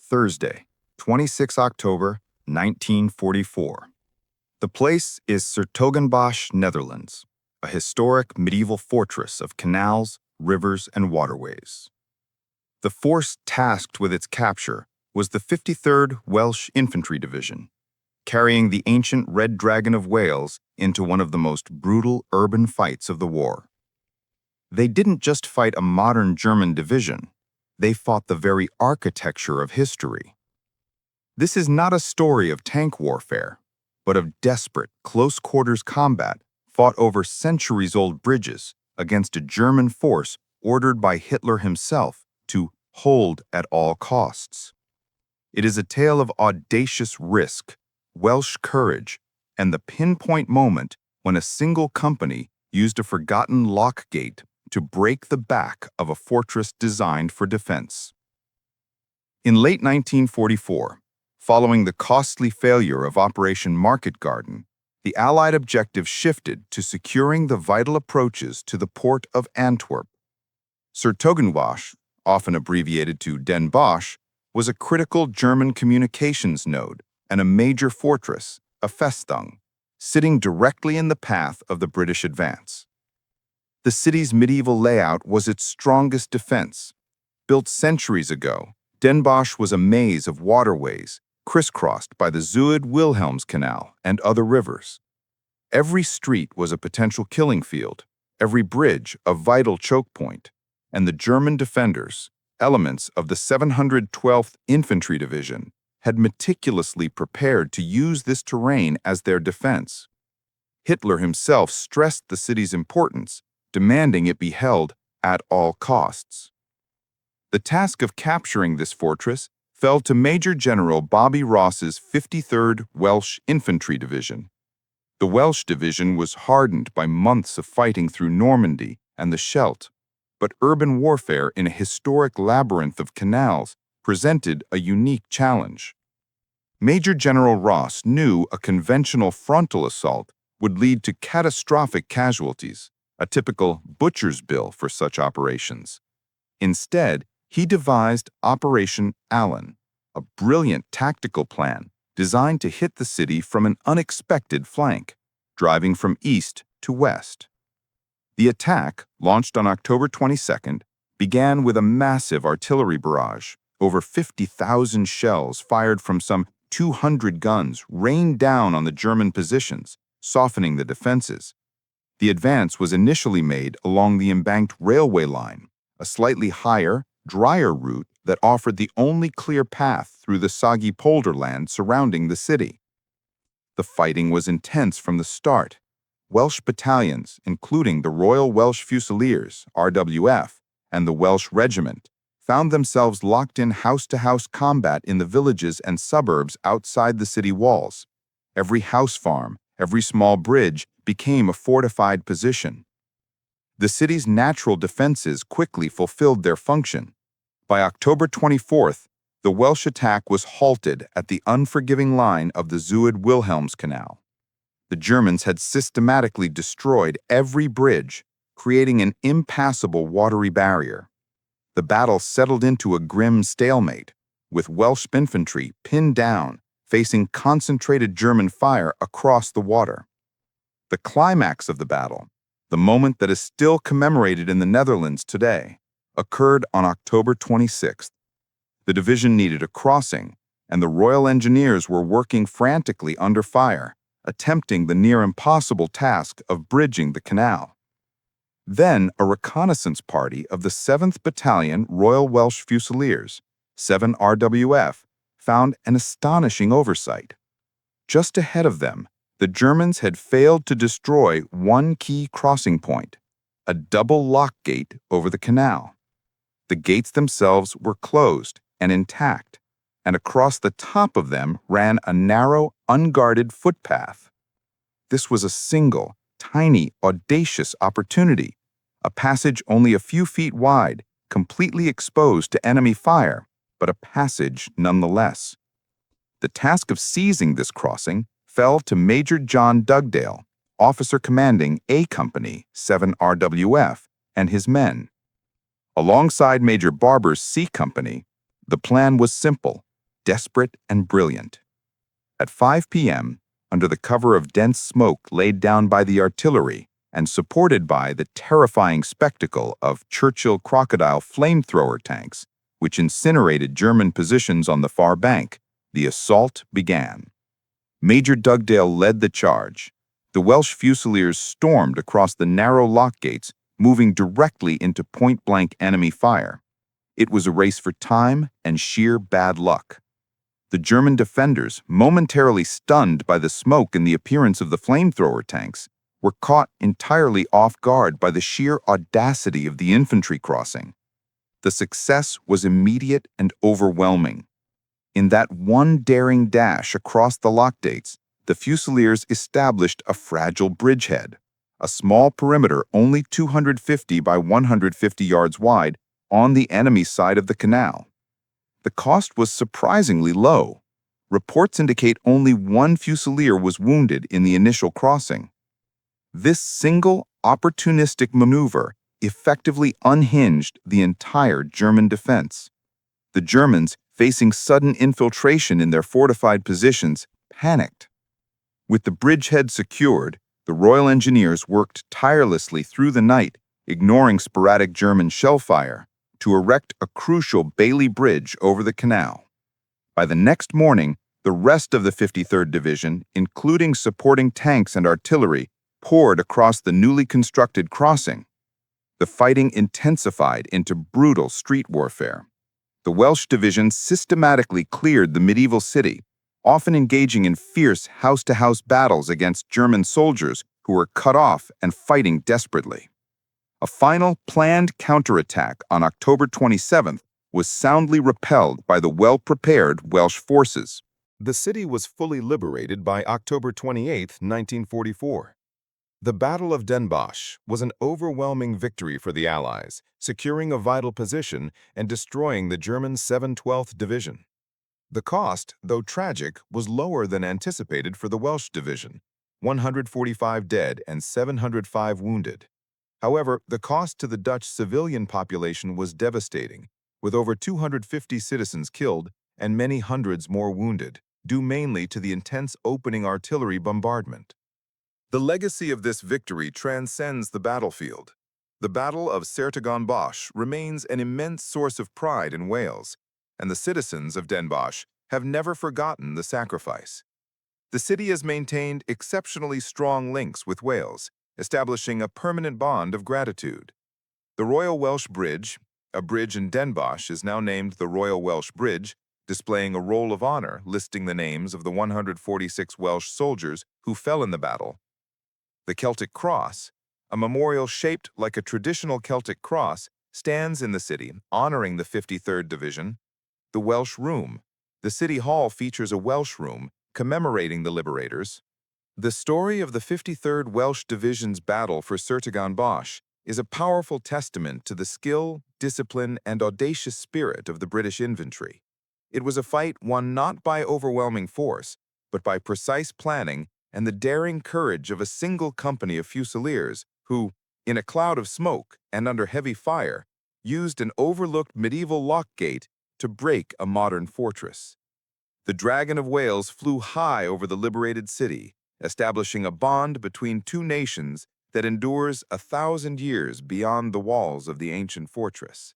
Thursday, 26 October, 1944. The place is s-Hertogenbosch, Netherlands, a historic medieval fortress of canals, rivers, and waterways. The force tasked with its capture was the 53rd Welsh Infantry Division, carrying the ancient Red Dragon of Wales into one of the most brutal urban fights of the war. They didn't just fight a modern German division, they fought the very architecture of history. This is not a story of tank warfare, but of desperate, close-quarters combat fought over centuries-old bridges against a German force ordered by Hitler himself to hold at all costs. It is a tale of audacious risk, Welsh courage, and the pinpoint moment when a single company used a forgotten lock gate to break the back of a fortress designed for defense. In late 1944, following the costly failure of Operation Market Garden, the Allied objective shifted to securing the vital approaches to the port of Antwerp. s-Hertogenbosch, often abbreviated to Den Bosch, was a critical German communications node and a major fortress, a Festung, sitting directly in the path of the British advance. The city's medieval layout was its strongest defense. Built centuries ago, Den Bosch was a maze of waterways, crisscrossed by the Zuid-Wilhelms Canal and other rivers. Every street was a potential killing field, every bridge a vital choke point, and the German defenders, elements of the 712th Infantry Division, had meticulously prepared to use this terrain as their defense. Hitler himself stressed the city's importance, demanding it be held at all costs. The task of capturing this fortress fell to Major General Bobby Ross's 53rd Welsh Infantry Division. The Welsh division was hardened by months of fighting through Normandy and the Scheldt, but urban warfare in a historic labyrinth of canals presented a unique challenge. Major General Ross knew a conventional frontal assault would lead to catastrophic casualties, a typical butcher's bill for such operations. Instead, he devised Operation Allen, a brilliant tactical plan designed to hit the city from an unexpected flank, driving from east to west. The attack, launched on October 22nd, began with a massive artillery barrage. Over 50,000 shells fired from some 200 guns rained down on the German positions, softening the defenses. The advance was initially made along the embanked railway line, a slightly higher, drier route that offered the only clear path through the soggy polderland surrounding the city. The fighting was intense from the start. Welsh battalions, including the Royal Welch Fusiliers, RWF, and the Welsh Regiment, found themselves locked in house-to-house combat in the villages and suburbs outside the city walls. Every house farm, every small bridge became a fortified position. The city's natural defenses quickly fulfilled their function. By October 24th, the Welsh attack was halted at the unforgiving line of the Zuid-Wilhelms Canal. The Germans had systematically destroyed every bridge, creating an impassable watery barrier. The battle settled into a grim stalemate, with Welsh infantry pinned down, facing concentrated German fire across the water. The climax of the battle, the moment that is still commemorated in the Netherlands today, occurred on October 26th. The division needed a crossing, and the Royal Engineers were working frantically under fire, attempting the near-impossible task of bridging the canal. Then a reconnaissance party of the 7th Battalion Royal Welch Fusiliers, 7 RWF, found an astonishing oversight. Just ahead of them, the Germans had failed to destroy one key crossing point, a double lock gate over the canal. The gates themselves were closed and intact, and across the top of them ran a narrow, unguarded footpath. This was a single, tiny, audacious opportunity, a passage only a few feet wide, completely exposed to enemy fire, but a passage nonetheless. The task of seizing this crossing fell to Major John Dugdale, officer commanding A Company, 7 RWF, and his men. Alongside Major Barber's C Company, the plan was simple: desperate and brilliant. At 5 p.m., under the cover of dense smoke laid down by the artillery and supported by the terrifying spectacle of Churchill Crocodile flamethrower tanks, which incinerated German positions on the far bank, the assault began. Major Dugdale led the charge. The Welsh Fusiliers stormed across the narrow lock gates, moving directly into point-blank enemy fire. It was a race for time and sheer bad luck. The German defenders, momentarily stunned by the smoke and the appearance of the flamethrower tanks, were caught entirely off guard by the sheer audacity of the infantry crossing. The success was immediate and overwhelming. In that one daring dash across the lock gates, the Fusiliers established a fragile bridgehead, a small perimeter only 250 by 150 yards wide, on the enemy side of the canal. The cost was surprisingly low. Reports indicate only one Fusilier was wounded in the initial crossing. This single, opportunistic maneuver effectively unhinged the entire German defense. The Germans, facing sudden infiltration in their fortified positions, panicked. With the bridgehead secured, the Royal Engineers worked tirelessly through the night, ignoring sporadic German shell fire, to erect a crucial Bailey Bridge over the canal. By the next morning, the rest of the 53rd Division, including supporting tanks and artillery, poured across the newly constructed crossing. The fighting intensified into brutal street warfare. The Welsh Division systematically cleared the medieval city, often engaging in fierce house-to-house battles against German soldiers who were cut off and fighting desperately. A final planned counterattack on October 27th was soundly repelled by the well-prepared Welsh forces. The city was fully liberated by October 28, 1944. The Battle of Den Bosch was an overwhelming victory for the Allies, securing a vital position and destroying the German 712th Division. The cost, though tragic, was lower than anticipated for the Welsh Division, 145 dead and 705 wounded. However, the cost to the Dutch civilian population was devastating, with over 250 citizens killed and many hundreds more wounded, due mainly to the intense opening artillery bombardment. The legacy of this victory transcends the battlefield. The Battle of s-Hertogenbosch remains an immense source of pride in Wales, and the citizens of Den Bosch have never forgotten the sacrifice. The city has maintained exceptionally strong links with Wales, establishing a permanent bond of gratitude. The Royal Welsh Bridge, a bridge in Den Bosch, is now named the Royal Welsh Bridge, displaying a roll of honor listing the names of the 146 Welsh soldiers who fell in the battle. The Celtic Cross, a memorial shaped like a traditional Celtic cross, stands in the city, honoring the 53rd Division. The Welsh Room. The City Hall features a Welsh Room commemorating the liberators. The story of the 53rd Welsh Division's battle for s-Hertogenbosch is a powerful testament to the skill, discipline, and audacious spirit of the British infantry. It was a fight won not by overwhelming force, but by precise planning and the daring courage of a single company of Fusiliers who, in a cloud of smoke and under heavy fire, used an overlooked medieval lock gate to break a modern fortress. The Dragon of Wales flew high over the liberated city, establishing a bond between two nations that endures 1,000 years beyond the walls of the ancient fortress.